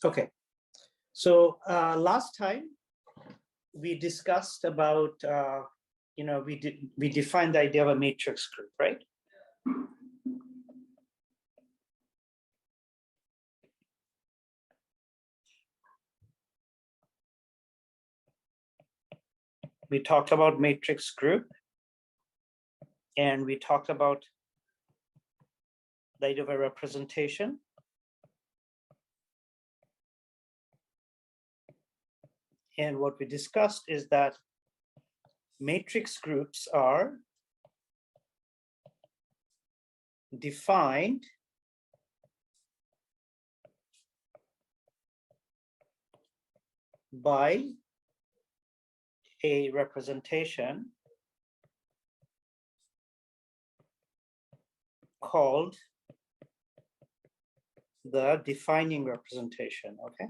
Okay, so last time we discussed about, we defined the idea of a matrix group, right? We talked about matrix group, and we talked about the idea of a representation. And what we discussed is that matrix groups are defined by a representation called the defining representation, okay?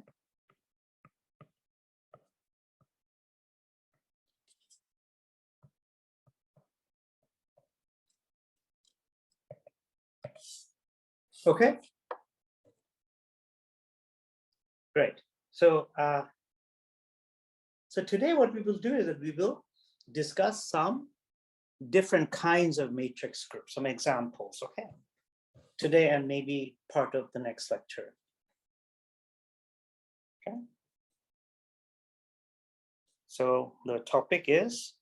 Okay, great. So, so today what we will do is that we will discuss some different kinds of matrix groups, some examples, okay? Today and maybe part of the next lecture. Okay. So the topic is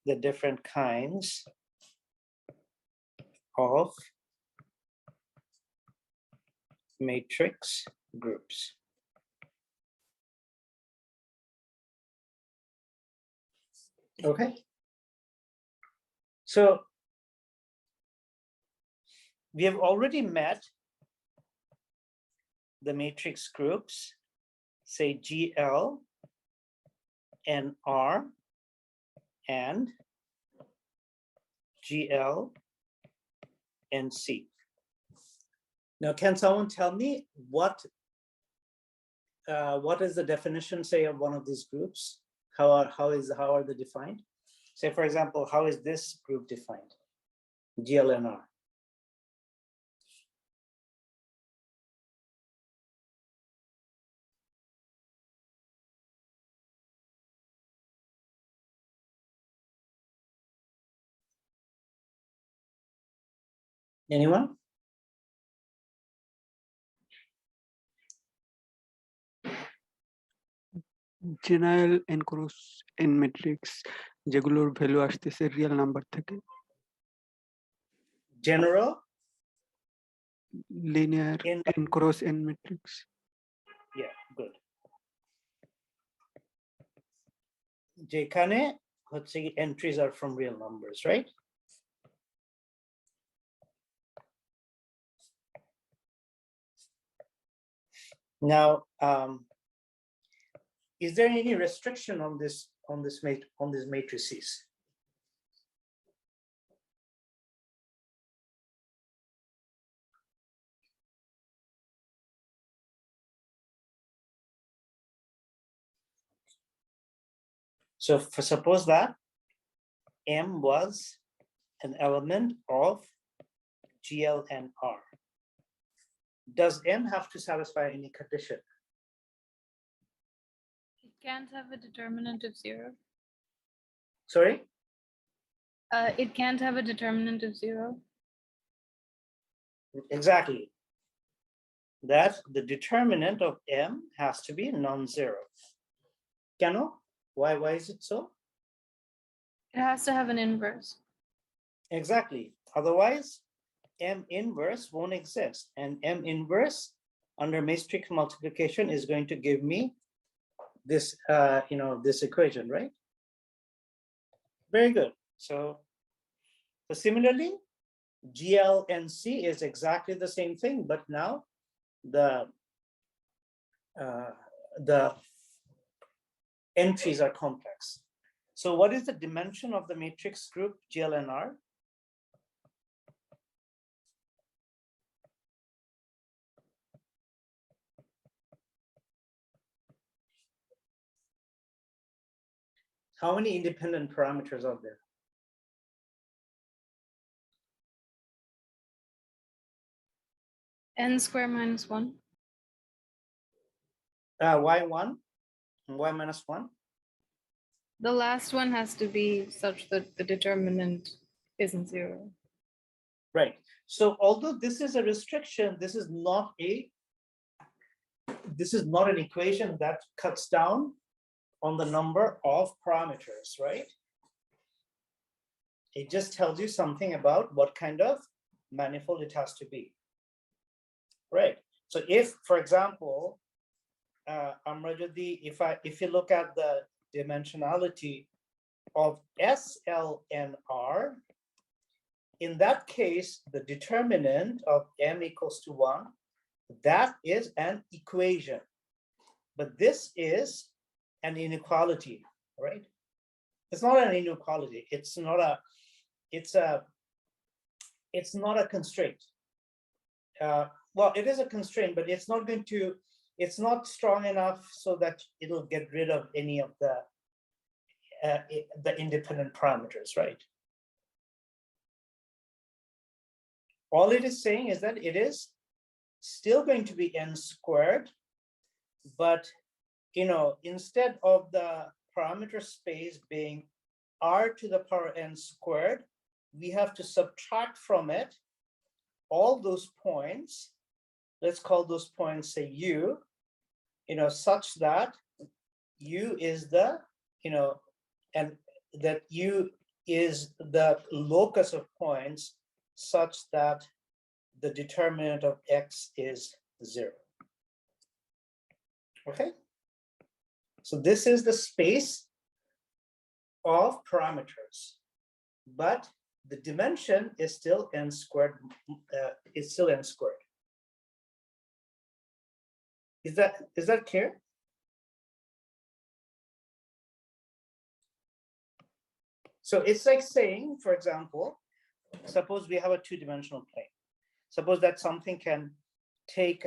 the different kinds of matrix groups. Okay. So we have already met the matrix groups, say GLnR and GLnC. Now, can someone tell me what is the definition, say, of one of these groups? How are they defined? Say, for example, how is this group defined? GLnR. Anyone? General N cross N matrix যেগুলোর value আসতেছে real number থেকে General linear N cross N matrix yeah, good. যেখানে হচ্ছে entries are from real numbers, right? Now, is there any restriction on these matrices? So suppose that M was an element of GLnR. Does M have to satisfy any condition? It can't have a determinant of 0. Sorry? It can't have a determinant of 0. Exactly. That the determinant of M has to be non-zero. Cano? Why is it so? It has to have an inverse. Exactly. Otherwise, M inverse won't exist. And M inverse under matrix multiplication is going to give me this, this equation, right? Very good. So similarly, GLnC is exactly the same thing, but now the entries are complex. So what is the dimension of the matrix group GLnR? How many independent parameters are there? n square minus 1. Y1 and y minus 1. The last one has to be such that the determinant isn't 0. Right. So although this is a restriction, this is not an equation that cuts down on the number of parameters, right? It just tells you something about what kind of manifold it has to be. Right. So if, for example, Amrajadi, if you look at the dimensionality of SLnR, in that case, the determinant of m equals to 1, that is an equation. But this is an inequality, right? It's not an inequality. It's not a constraint. Well, it is a constraint, but it's not strong enough so that it'll get rid of any of the independent parameters, right? All it is saying is that it is still going to be n squared, but instead of the parameter space being r to the power n squared, we have to subtract from it all those points. Let's call those points, say, u, such that u is the, and that u is the locus of points such that the determinant of x is 0. Okay? So this is the space of parameters, but the dimension is still n squared. Is that clear? So it's like saying, for example, suppose we have a two-dimensional plane. Suppose that something can take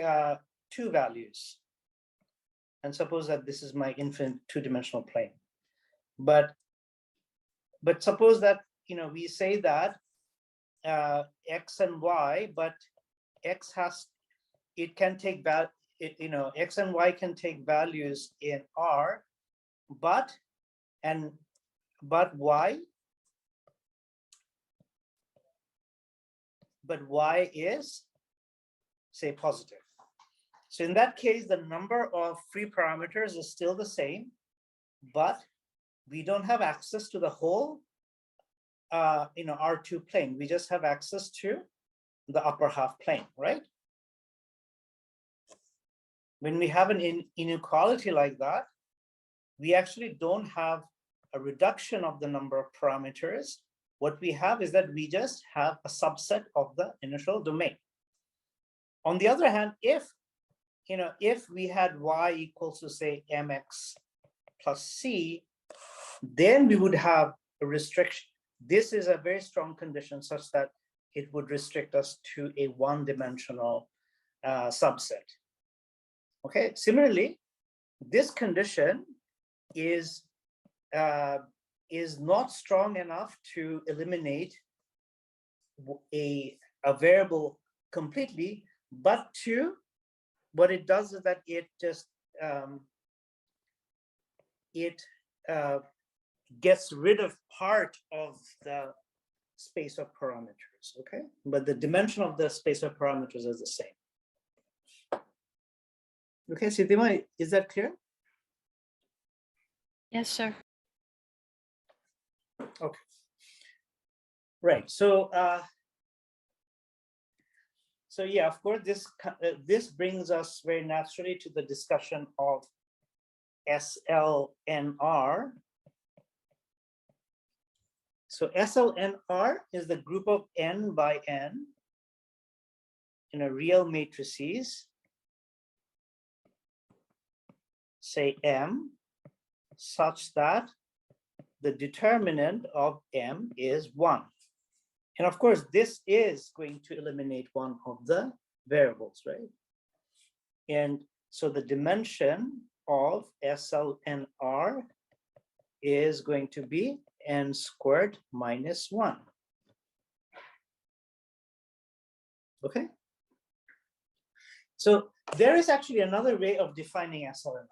2 values, and suppose that this is my infinite two-dimensional plane. But suppose that we say that x and y, but x can take x and y can take values in R, but y is, say, positive. So in that case, the number of free parameters is still the same, but we don't have access to the whole R2 plane. We just have access to the upper half plane, right? When we have an inequality like that, we actually don't have a reduction of the number of parameters. What we have is that we just have a subset of the initial domain. On the other hand, if we had y equals to, say, mx plus c, then we would have a restriction. This is a very strong condition such that it would restrict us to a one-dimensional subset. Okay. Similarly, this condition is not strong enough to eliminate a variable completely, but what it does is that it just gets rid of part of the space of parameters, okay? But the dimension of the space of parameters is the same. Okay, Siddhima, is that clear? Yes, sir. Okay. Right. So yeah, of course, this brings us very naturally to the discussion of SLnR. So SLnR is the group of n by n in a real matrices, say M, such that the determinant of M is 1. And of course, this is going to eliminate one of the variables, right? And so the dimension of SLnR is going to be n squared minus 1. Okay. So there is actually another way of defining SLnR.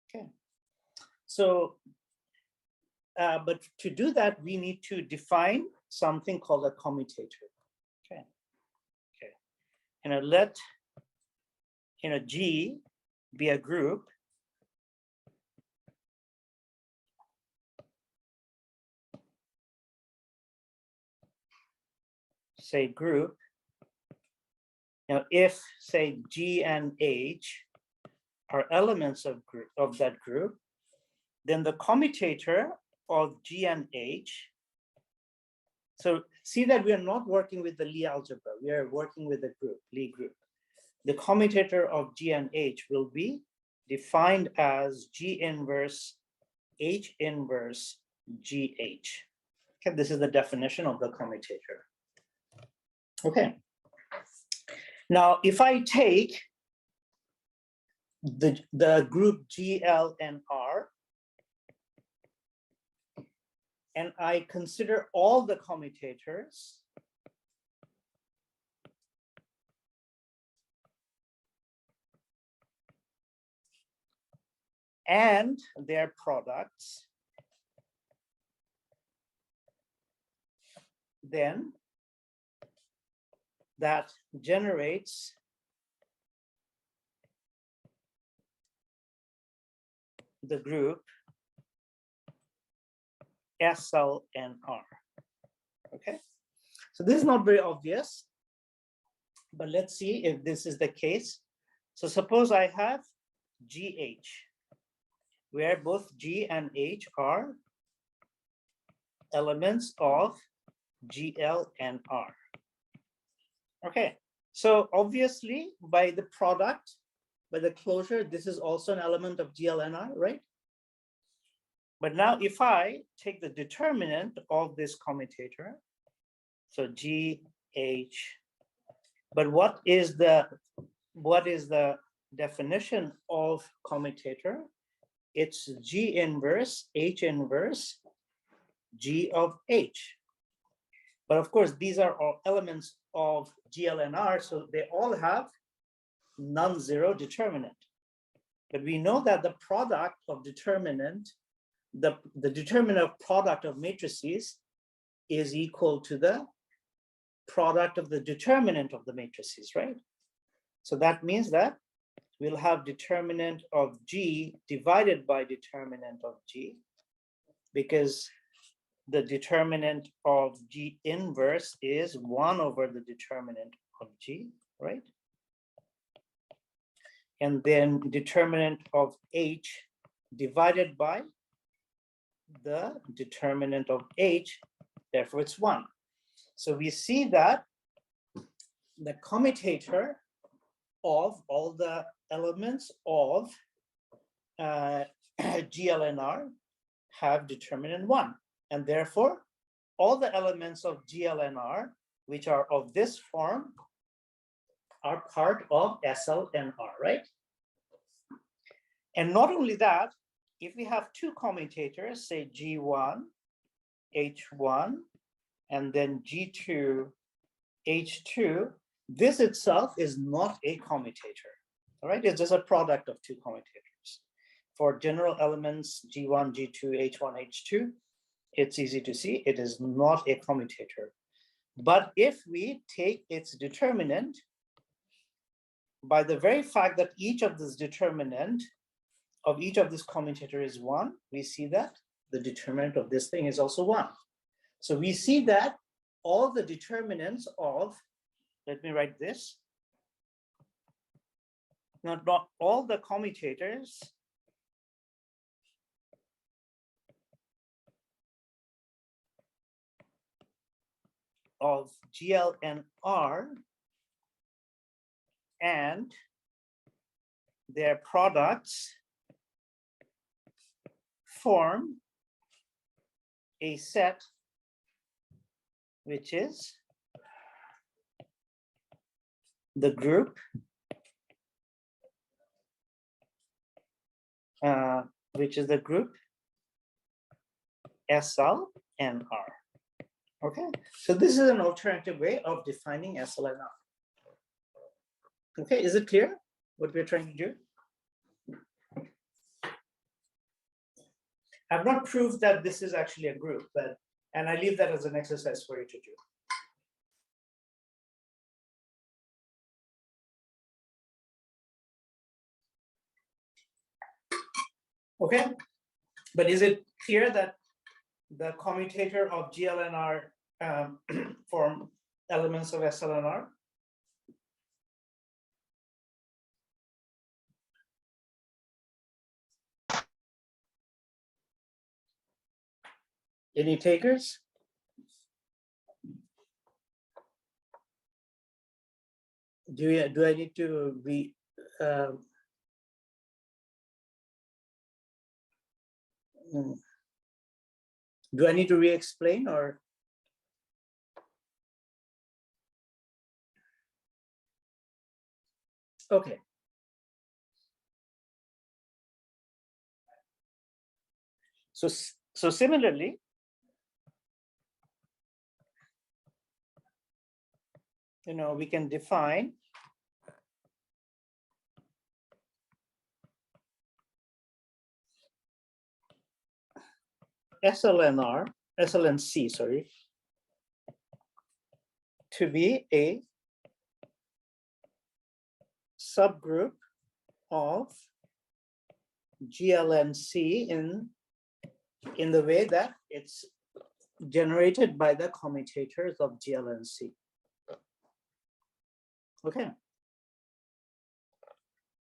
Okay. So, but to do that, we need to define something called a commutator. Okay. Okay. Let G be a group say group. Now, if say G and H are elements of that group, then the commutator of G and H. So see that we are not working with the Lie algebra. We are working with the group, Lie group. The commutator of G and H will be defined as G inverse H inverse GH. Okay, this is the definition of the commutator. Okay. Now, if I take the group GLnR and I consider all the commutators, and their products, then that generates the group SLnR. Okay, so this is not very obvious, but let's see if this is the case. So suppose I have GH, where both G and H are elements of GLnR. Okay, so obviously by the product, by the closure, this is also an element of GLnR, right? But now if I take the determinant of this commutator, so GH, but what is the definition of commutator? It's G inverse H inverse G of H. But of course, these are all elements of GLnR, so they all have non-zero determinant. But we know that the product of determinant, the determinant of product of matrices is equal to the product of the determinant of the matrices, right? So that means that we'll have determinant of G divided by determinant of G, because the determinant of G inverse is 1 over the determinant of G, right? And then determinant of H divided by the determinant of H, therefore it's 1. So we see that the commutator of all the elements of GLnR have determinant 1. And therefore, all the elements of GLnR, which are of this form, are part of SLnR, right? And not only that, if we have two commutators, say G1, H1, and then G2, H2, this itself is not a commutator, all right? It's just a product of two commutators. For general elements G1, G2, H1, H2, it's easy to see it is not a commutator. But if we take its determinant, by the very fact that each of this determinant of each of this commutator is 1, we see that the determinant of this thing is also 1. So we see that all the determinants of, let me write this, not all the commutators of GLnR and their products form a set which is the group SLnR. Okay, so this is an alternative way of defining SLnR. Okay, is it clear what we're trying to do? I've not proved that this is actually a group, and I leave that as an exercise for you to do. Okay, but is it clear that the commutator of GLnR form elements of SLnR? Any takers? Do I need to be do I need to re-explain or? Okay. So similarly, we can define SLnC, sorry, to be a subgroup of GLnC in the way that it's generated by the commutators of GLnC. Okay.